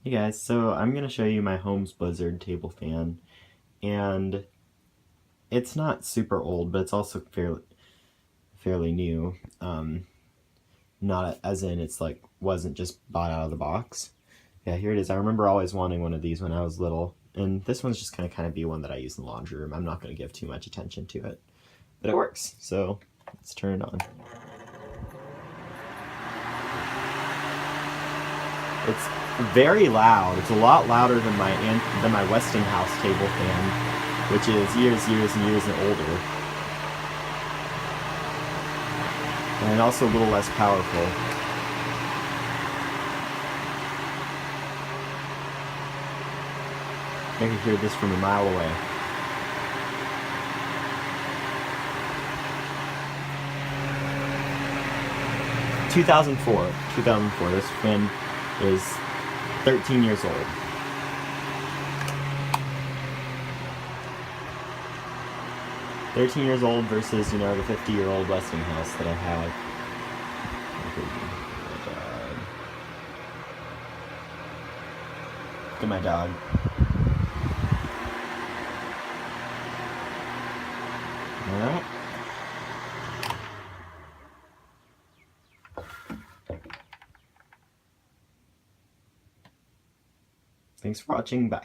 Hey guys, so I'm going to show you my Holmes Blizzard table fan, and it's not super old, but it's also fairly new. Not as in it's like wasn't just bought out of the box. Yeah, here it is. I remember always wanting one of these when I was little, and this one's just going to kind of be one that I use in the laundry room. I'm not going to give too much attention to it, but it works. So let's turn it on. It's very loud. It's a lot louder than my Westinghouse table fan, which is years and years and older, and also a little less powerful. I can hear this from a mile away. "2004. This fan is 13 years old. Versus, the 50-year-old Westinghouse that I have. Look at my dog. Alright. Thanks for watching. Bye.